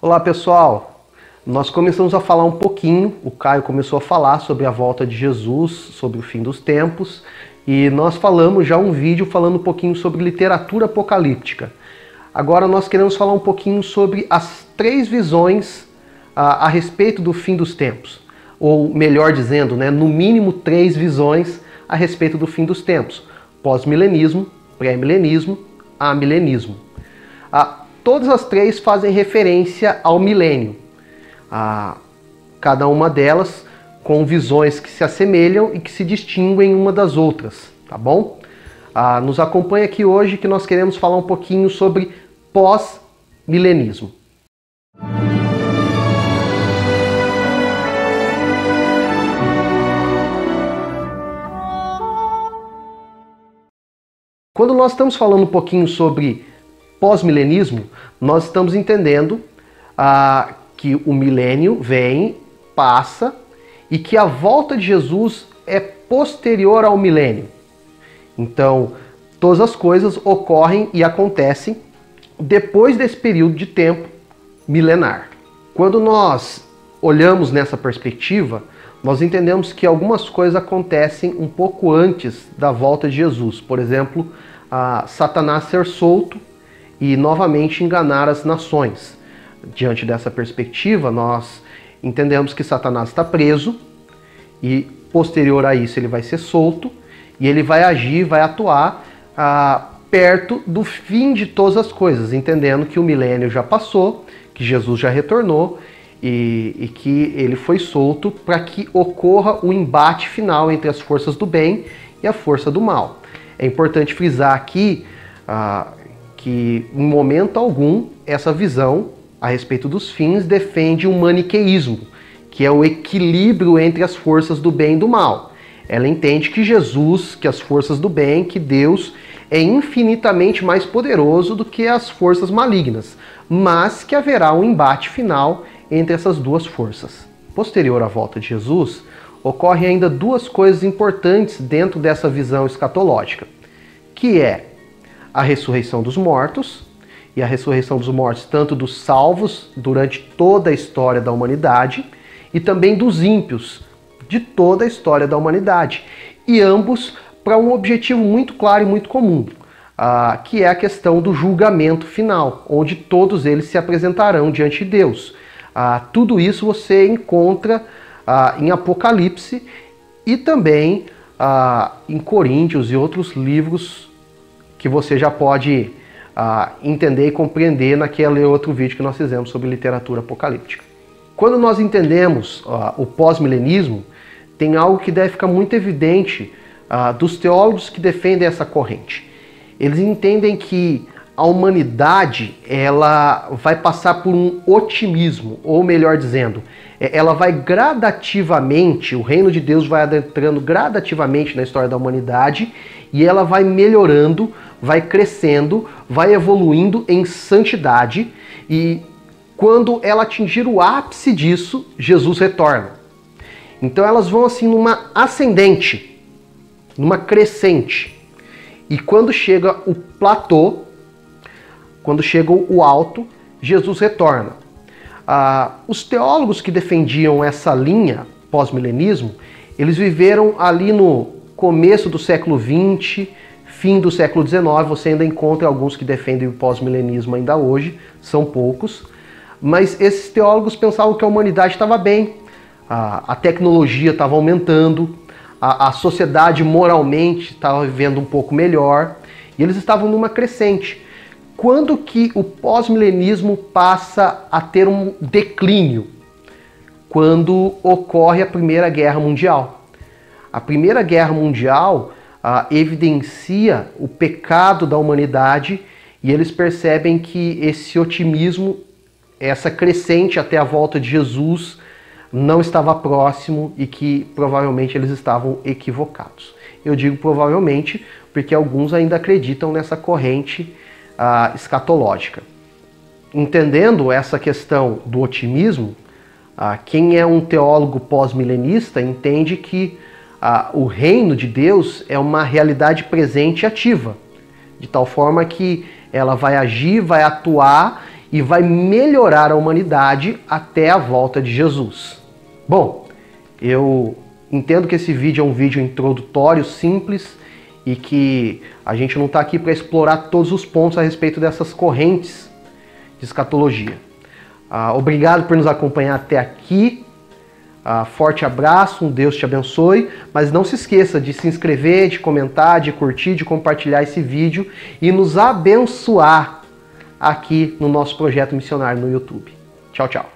Olá pessoal, nós começamos a falar um pouquinho, o Caio começou a falar sobre a volta de Jesus, sobre o fim dos tempos, e nós falamos já um vídeo falando um pouquinho sobre literatura apocalíptica. Agora nós queremos falar um pouquinho sobre as três visões a respeito do fim dos tempos, ou melhor dizendo, no mínimo três visões a respeito do fim dos tempos: pós-milenismo, pré-milenismo, amilenismo. Todas as três fazem referência ao milênio, cada uma delas com visões que se assemelham e que se distinguem uma das outras, tá bom? Nos acompanha aqui hoje que nós queremos falar um pouquinho sobre pós-milenismo. Quando nós estamos falando um pouquinho sobre pós-milenismo, nós estamos entendendo que o milênio vem, passa, e que a volta de Jesus é posterior ao milênio. Então, todas as coisas ocorrem e acontecem depois desse período de tempo milenar. Quando nós olhamos nessa perspectiva, nós entendemos que algumas coisas acontecem um pouco antes da volta de Jesus. Por exemplo, Satanás ser solto e novamente enganar as nações. Diante dessa perspectiva, nós entendemos que Satanás está preso e posterior a isso ele vai ser solto e ele vai agir, vai atuar perto do fim de todas as coisas, entendendo que o milênio já passou, que Jesus já retornou e que ele foi solto para que ocorra o embate final entre as forças do bem e a força do mal. É importante frisar aqui que em momento algum essa visão a respeito dos fins defende um maniqueísmo, que é o equilíbrio entre as forças do bem e do mal. Ela entende que Jesus, que as forças do bem, que Deus é infinitamente mais poderoso do que as forças malignas, mas que haverá um embate final entre essas duas forças. Posterior à volta de Jesus, ocorrem ainda duas coisas importantes dentro dessa visão escatológica, que é a ressurreição dos mortos, e a ressurreição dos mortos tanto dos salvos durante toda a história da humanidade, e também dos ímpios de toda a história da humanidade, e ambos para um objetivo muito claro e muito comum, que é a questão do julgamento final, onde todos eles se apresentarão diante de Deus. Tudo isso você encontra em Apocalipse e também em Coríntios e outros livros que você já pode entender e compreender naquele outro vídeo que nós fizemos sobre literatura apocalíptica. Quando nós entendemos o pós-milenismo, tem algo que deve ficar muito evidente dos teólogos que defendem essa corrente. Eles entendem que a humanidade ela vai passar por um otimismo, ou melhor dizendo, ela vai gradativamente, o reino de Deus vai adentrando gradativamente na história da humanidade e ela vai melhorando, vai crescendo, vai evoluindo em santidade e quando ela atingir o ápice disso, Jesus retorna. Então elas vão assim numa ascendente, numa crescente. E quando chega o platô, quando chega o alto, Jesus retorna. Os teólogos que defendiam essa linha pós-milenismo, eles viveram ali no começo do século XX, fim do século XIX, você ainda encontra alguns que defendem o pós-milenismo ainda hoje, são poucos, mas esses teólogos pensavam que a humanidade estava bem, a tecnologia estava aumentando, a sociedade moralmente estava vivendo um pouco melhor, e eles estavam numa crescente. Quando que o pós-milenismo passa a ter um declínio? Quando ocorre a Primeira Guerra Mundial. A Primeira Guerra Mundial evidencia o pecado da humanidade e eles percebem que esse otimismo, essa crescente até a volta de Jesus, não estava próximo e que provavelmente eles estavam equivocados. Eu digo provavelmente porque alguns ainda acreditam nessa corrente escatológica. Entendendo essa questão do otimismo, quem é um teólogo pós-milenista entende que o reino de Deus é uma realidade presente e ativa, de tal forma que ela vai agir, vai atuar e vai melhorar a humanidade até a volta de Jesus. Bom, eu entendo que esse vídeo é um vídeo introdutório, simples, e que a gente não está aqui para explorar todos os pontos a respeito dessas correntes de escatologia. Obrigado por nos acompanhar até aqui. Forte abraço, um Deus te abençoe, mas não se esqueça de se inscrever, de comentar, de curtir, de compartilhar esse vídeo e nos abençoar aqui no nosso projeto missionário no YouTube. Tchau, tchau.